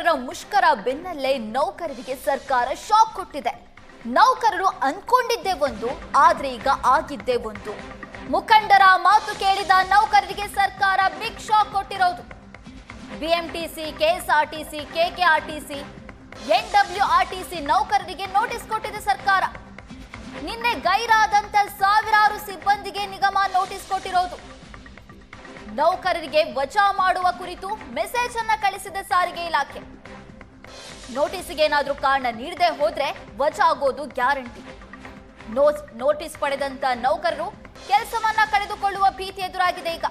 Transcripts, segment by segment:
ನೌಕರರ ಮುಷ್ಕರ ಬೆನ್ನಲ್ಲೇ ನೌಕರರಿಗೆ ಸರ್ಕಾರ ಶಾಕ್ ಕೊಟ್ಟಿದೆ. ನೌಕರರು ಅನ್ಕೊಂಡಿದ್ದೇ ಒಂದು, ಆದ್ರೆ ಈಗ ಆಗಿದ್ದೇ ಒಂದು. ಮುಖಂಡರ ಮಾತು ಕೇಳಿದ ನೌಕರರಿಗೆ ಸರ್ಕಾರ ಬಿಗ್ ಶಾಕ್ ಕೊಟ್ಟಿರೋದು. ಬಿಎಂಟಿಸಿ, ಕೆಎಸ್ಆರ್ಟಿಸಿ, ಕೆಕೆಆರ್ಟಿಸಿ, ಎನ್ಡಬ್ಲ್ಯೂಆರ್ಟಿಸಿ ನೌಕರರಿಗೆ ನೋಟಿಸ್ ಕೊಟ್ಟಿದೆ ಸರ್ಕಾರ. ನಿನ್ನೆ ಗೈರಾದಂತ ಸಾವಿರಾರು ಸಿಬ್ಬಂದಿಗೆ ನಿಗಮ ನೋಟಿಸ್ ಕೊಟ್ಟಿರೋದು. ನೌಕರರಿಗೆ ವಜಾ ಮಾಡುವ ಕುರಿತು ಮೆಸೇಜ್ ಅನ್ನ ಕಳಿಸಿದೆ ಸಾರಿಗೆ ಇಲಾಖೆ. ನೋಟಿಸ್ಗೆ ಏನಾದ್ರೂ ಕಾರಣ ನೀಡದೆ ಹೋದ್ರೆ ವಜಾ ಆಗೋದು ಗ್ಯಾರಂಟಿ. ನೋಟಿಸ್ ಪಡೆದಂತ ನೌಕರರು ಕೆಲಸವನ್ನ ಕಳೆದುಕೊಳ್ಳುವ ಭೀತಿ ಎದುರಾಗಿದೆ ಈಗ.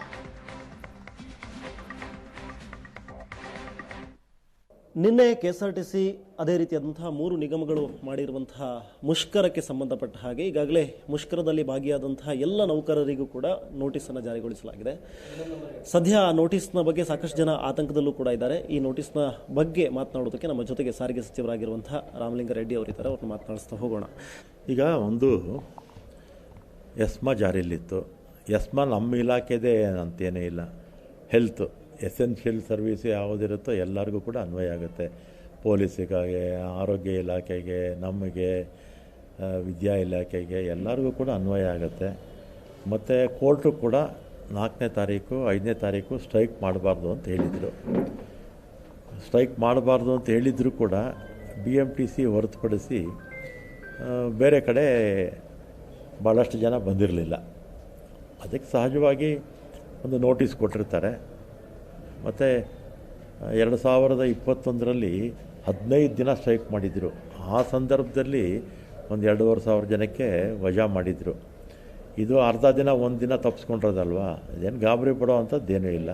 ನಿನ್ನೆ ಕೆಎಸ್ಆರ್ಟಿಸಿ ಅದೇ ರೀತಿಯಾದಂತಹ 3 ನಿಗಮಗಳು ಮಾಡಿರುವಂತಹ ಮುಷ್ಕರಕ್ಕೆ ಸಂಬಂಧಪಟ್ಟ ಹಾಗೆ ಈಗಾಗಲೇ ಮುಷ್ಕರದಲ್ಲಿ ಭಾಗಿಯಾದಂತಹ ಎಲ್ಲ ನೌಕರರಿಗೂ ಕೂಡ ನೋಟಿಸನ್ನು ಜಾರಿಗೊಳಿಸಲಾಗಿದೆ. ಸದ್ಯ ಆ ನೋಟಿಸ್ನ ಬಗ್ಗೆ ಸಾಕಷ್ಟು ಜನ ಆತಂಕದಲ್ಲೂ ಕೂಡ ಇದ್ದಾರೆ. ಈ ನೋಟಿಸ್ನ ಬಗ್ಗೆ ಮಾತನಾಡೋದಕ್ಕೆ ನಮ್ಮ ಜೊತೆಗೆ ಸಾರಿಗೆ ಸಚಿವರಾಗಿರುವಂತಹ ರಾಮಲಿಂಗಾರೆಡ್ಡಿ ಅವರಿದ್ದಾರೆ. ಅವ್ರನ್ನ ಮಾತನಾಡಿಸ್ತಾ ಹೋಗೋಣ. ಈಗ ಒಂದು ಎಸ್ಮಾ ಜಾರಿಯಲ್ಲಿತ್ತು. ಎಸ್ಮಾ ನಮ್ಮ ಇಲಾಖೆದೇ ಅಂತೇನೇ ಇಲ್ಲ. ಹೆಲ್ತ್ ಎಸೆನ್ಷಿಯಲ್ ಸರ್ವಿಸ್ ಯಾವುದಿರುತ್ತೋ ಎಲ್ಲರಿಗೂ ಕೂಡ ಅನ್ವಯ ಆಗುತ್ತೆ. ಪೊಲೀಸಿಗೆ, ಆರೋಗ್ಯ ಇಲಾಖೆಗೆ, ನಮಗೆ, ವಿದ್ಯಾ ಇಲಾಖೆಗೆ ಎಲ್ಲರಿಗೂ ಕೂಡ ಅನ್ವಯ ಆಗುತ್ತೆ. ಮತ್ತು ಕೋರ್ಟು ಕೂಡ 4ನೇ ತಾರೀಕು 5ನೇ ತಾರೀಕು ಸ್ಟ್ರೈಕ್ ಮಾಡಬಾರ್ದು ಅಂತ ಹೇಳಿದರು. ಸ್ಟ್ರೈಕ್ ಮಾಡಬಾರ್ದು ಅಂತ ಹೇಳಿದರೂ ಕೂಡ BMTC ಹೊರತುಪಡಿಸಿ ಬೇರೆ ಕಡೆ ಭಾಳಷ್ಟು ಜನ ಬಂದಿರಲಿಲ್ಲ. ಅದಕ್ಕೆ ಸಹಜವಾಗಿ ಒಂದು ನೋಟಿಸ್ ಕೊಟ್ಟಿರ್ತಾರೆ. ಮತ್ತು 2021ರಲ್ಲಿ 15 ದಿನ ಸ್ಟ್ರೈಕ್ ಮಾಡಿದರು. ಆ ಸಂದರ್ಭದಲ್ಲಿ ಒಂದು 2,500 ಜನಕ್ಕೆ ವಜಾ ಮಾಡಿದರು. ಇದು ಅರ್ಧ ದಿನ 1 ದಿನ ತಪ್ಪಿಸ್ಕೊಂಡಿರೋದಲ್ವಾ, ಅದೇನು ಗಾಬರಿ ಪಡೋ ಅಂಥದ್ದೇನೂ ಇಲ್ಲ.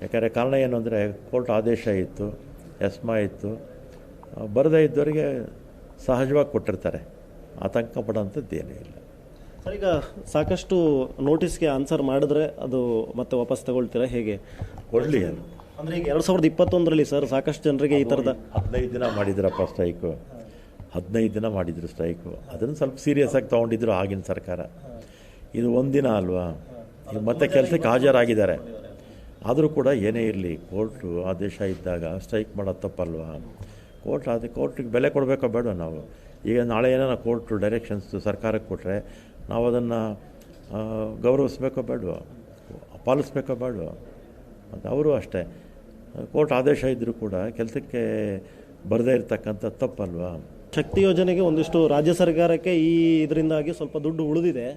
ಯಾಕಂದರೆ ಕಾರಣ ಏನು ಅಂದರೆ ಕೋರ್ಟ್ ಆದೇಶ ಇತ್ತು, ಎಸ್ಮಾ ಇತ್ತು. ಬರದೇ ಇದ್ದವರಿಗೆ ಸಹಜವಾಗಿ ಕೊಟ್ಟಿರ್ತಾರೆ, ಆತಂಕ ಪಡೋಂಥದ್ದೇನೂ ಇಲ್ಲ. ಸರ್, ಈಗ ಸಾಕಷ್ಟು ನೋಟಿಸ್ಗೆ ಆನ್ಸರ್ ಮಾಡಿದ್ರೆ ಅದು ಮತ್ತೆ ವಾಪಸ್ ತಗೊಳ್ತೀರಾ, ಹೇಗೆ? ಕೊಡಲಿ ಅದು. ಅಂದರೆ ಈಗ 2021ರಲ್ಲಿ ಸರ್ ಸಾಕಷ್ಟು ಜನರಿಗೆ ಈ ಥರದ 15 ದಿನ ಮಾಡಿದ್ರಪ್ಪ ಸ್ಟ್ರೈಕು. 15 ದಿನ ಮಾಡಿದರು ಸ್ಟ್ರೈಕು. ಅದನ್ನು ಸ್ವಲ್ಪ ಸೀರಿಯಸ್ ಆಗಿ ತೊಗೊಂಡಿದ್ರು ಆಗಿನ ಸರ್ಕಾರ. ಇದು 1 ದಿನ ಅಲ್ವಾ, ಈಗ ಮತ್ತೆ ಕೆಲಸಕ್ಕೆ ಹಾಜರಾಗಿದ್ದಾರೆ. ಆದರೂ ಕೂಡ ಏನೇ ಇರಲಿ, ಕೋರ್ಟು ಆದೇಶ ಇದ್ದಾಗ ಸ್ಟ್ರೈಕ್ ಮಾಡೋದು ತಪ್ಪಲ್ವಾ? ಕೋರ್ಟಿಗೆ ಬೆಲೆ ಕೊಡಬೇಕೋ ಬೇಡ ನಾವು? ಈಗ ನಾಳೆ ಏನೋ ಕೋರ್ಟು ಡೈರೆಕ್ಷನ್ಸು ಸರ್ಕಾರಕ್ಕೆ ಕೊಟ್ಟರೆ ನಾವು ಅದನ್ನು ಗೌರವಿಸ್ಬೇಕೋ ಬೇಡವೋ, ಪಾಲಿಸ್ಬೇಕೋ ಬೇಡವೋ? ಮತ್ತು ಅವರು ಅಷ್ಟೇ, ಕೋರ್ಟ್ ಆದೇಶ ಇದ್ದರೂ ಕೂಡ ಕೆಲಸಕ್ಕೆ ಬರದೇ ಇರತಕ್ಕಂಥ ತಪ್ಪಲ್ವಾ? ಶಕ್ತಿ ಯೋಜನೆಗೆ ಒಂದಿಷ್ಟು ರಾಜ್ಯ ಸರ್ಕಾರಕ್ಕೆ ಈ ಇದರಿಂದಾಗಿ ಸ್ವಲ್ಪ ದುಡ್ಡು ಉಳಿದಿದೆ.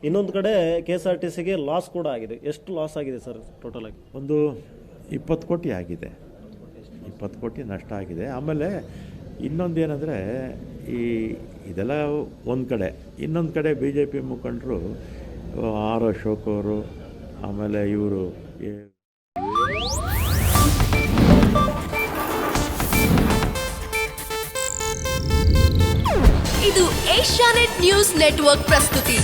ಇನ್ನೊಂದು ಕಡೆ KSRTCಗೆ ಲಾಸ್ ಕೂಡ ಆಗಿದೆ. ಎಷ್ಟು ಲಾಸ್ ಆಗಿದೆ ಸರ್ ಟೋಟಲ್ ಆಗಿ? ಒಂದು 20 ಕೋಟಿ ಆಗಿದೆ. 20 ಕೋಟಿ ನಷ್ಟ ಆಗಿದೆ. ಆಮೇಲೆ ಇನ್ನೊಂದೇನೆಂದರೆ ಇದೆಲ್ಲ ಒಂದು ಕಡೆ, ಇನ್ನೊಂದು ಕಡೆ BJP ಮುಖಂಡರು ಆರ್ ಅಶೋಕ್ ಅವರು, ಆಮೇಲೆ ಇವರು ಇದು ಏಷ್ಯಾನೆಟ್ ನ್ಯೂಸ್ ನೆಟ್ವರ್ಕ್ ಪ್ರಸ್ತುತಿ.